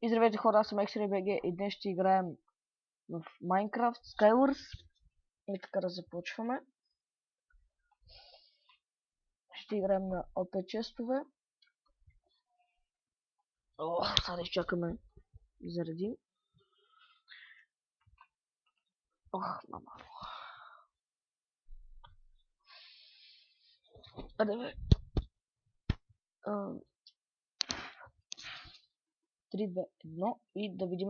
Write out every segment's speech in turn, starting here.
И здравейте хора, аз съм XRBG и днес ще играем в Minecraft Skywars. И така да започваме. Ще играем на ОП честове. Сега да изчакаме да заредим. Мама. Аде бе. 3, 2, 1 и да видим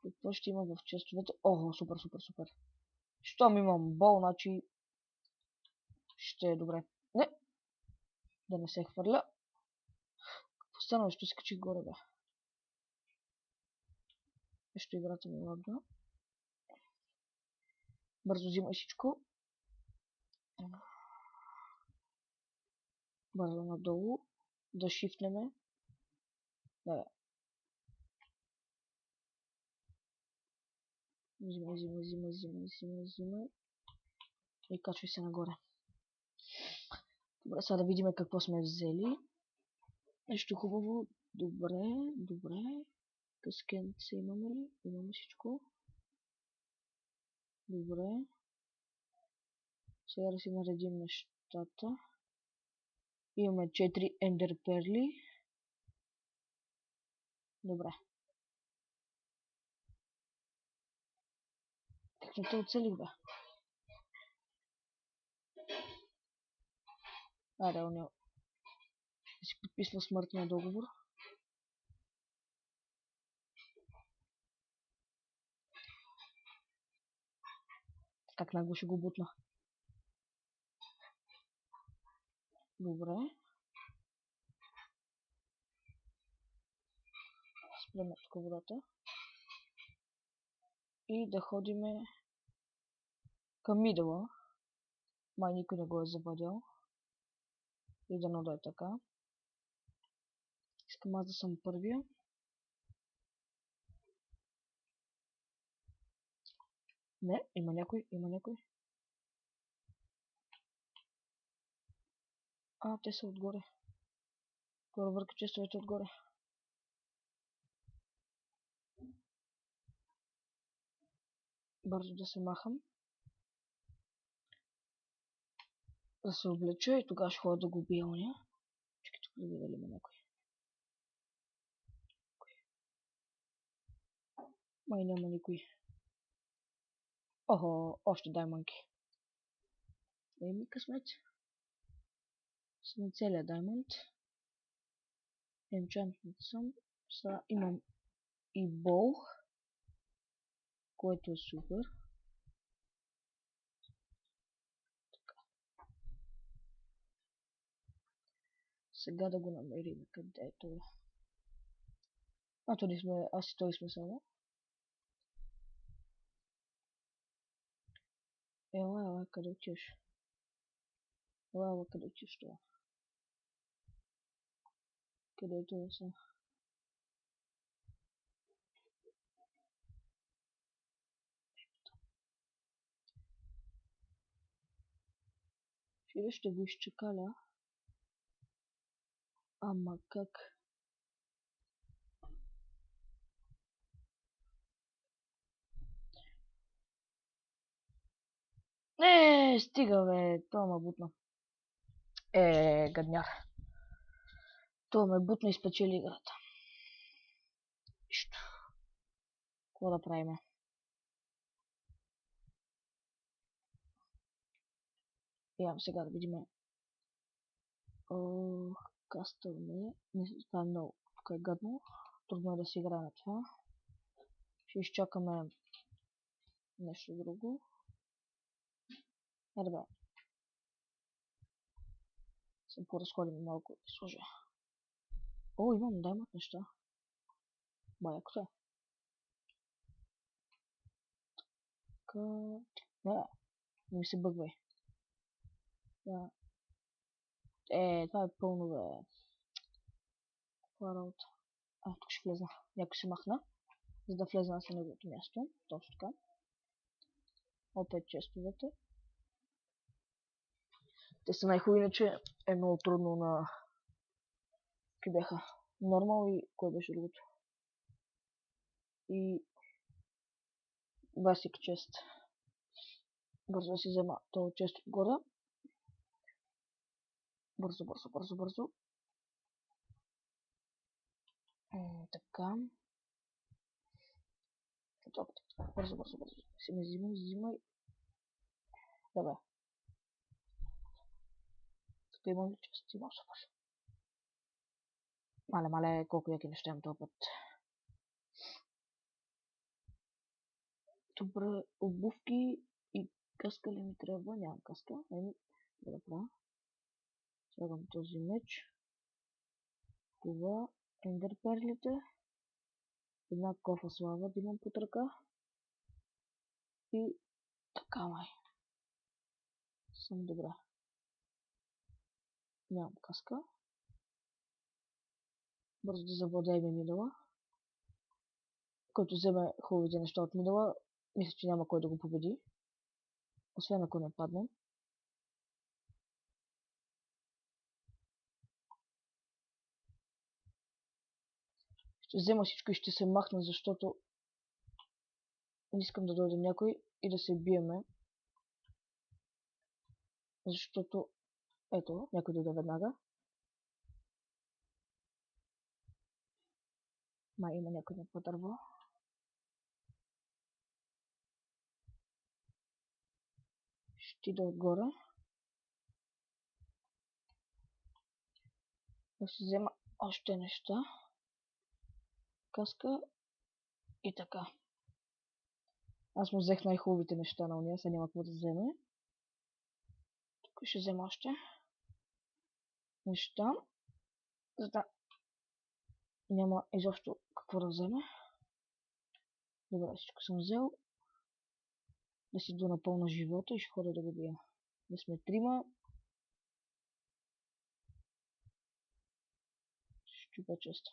какво ще има в честовете. Супер. Щом имам бол, значи ще е добре. Не! Да не се хвърля. Какво стана? Ще се качи горе, бе. Нещо играта ми лагна. Бързо взимай всичко. Бързо надолу. Да шифнеме. Да. Взимай. И качвай се нагоре. Добре, сега да видим какво сме взели. Нещо хубаво. Добре. Къскенце имаме ли? Имаме всичко. Добре. Сега да си наредим нещата. Имаме 4 ендер перли. Добре. Как не те оцелих, бе? Реално. Да си подписва смъртния договор. Как нагло ще го бутна. Добре. Спреме тук водата. И да ходиме към мидъла. Май никой не го е завадил. И дано да е така. Искам аз да съм първия. Не, има някой. Те са отгоре. Горе върка честовете отгоре. Бързо да се махам. Да се облеча и тогава ще ходя да го убия оня. Чакай тук да видя ли има някой. Май няма никой. Още даймонки. Еми късмет. Съм целият даймонд. Enchantment съм. Сега имам и бол, което е супер. Така. Сега да го намерим. Къде е това? Аз и той сме само. Ела, къде отиваш? Къде отиваш това? Къде е това сега? Ще го изчакаля. Ама как? Не, стига бе, това ме бутна. Гадняр. Това ме бутна и спечели играта. Нищо. Какво да правиме? Явам сега да видим. Кастъл не. Това е много гадно. Трудно е да си играе на това. Ще изчакаме нещо друго. Бе. Съм поразходим малко и сложа. Имам даймат неща. Байакото е. Така. Не ми се бъгвай. Да. Това е пълно, бе. Каква работа? Тук ще влезна. Някой се махна, за да влезна на неговото място. Точно така. Опет честовете. Те са най-хубави, иначе е много трудно на... Какви бяха? Нормал и кой беше другото? и Basic Chest. Бързо да си взема този чест отгоре. Бързо. Така. Бързо. Си ме взимай. Добре. Тук имам ли чест? Имам супер. Мале, колко яки неща имам този път. Добре, обувки и каска ли ми трябва? Нямам каска. Добре. Слагам този меч. Това, ендер перлите. Една кофа слава да имам под ръка. И така май. Съм добра. Нямам каска. Бързо да завладеем Мидъла. Който вземе хубавите неща от Мидъла, мисля, че няма кой да го победи. Освен ако не паднем. Ще взема всичко и ще се махна, защото не искам да дойде някой и да се биеме. Защото, ето, някой дойде веднага. Май има някой на по-дърво. Ще ида отгоре. Да си взема още неща. Каска и така. Аз му взех най-хубавите неща на уния, сега няма какво да вземе. Тук ще взема още неща, за да няма изобщо какво да вземе. Добре, всичко съм взел. Да си донапълна живота и ще ходя да го бия. Да сме трима. Щупа честа.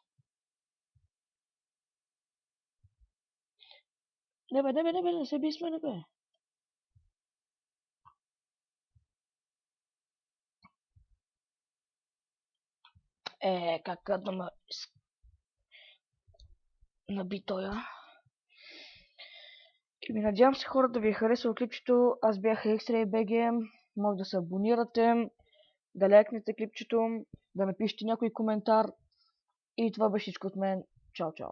Не бе, не се би с мене, бе. Как да ме наби тоя. И ми надявам се хората да ви е харесало клипчето. Аз бях XRayBG. Може да се абонирате, да лайкнете клипчето, да напишете някой коментар. И това беше всичко от мен. Чао!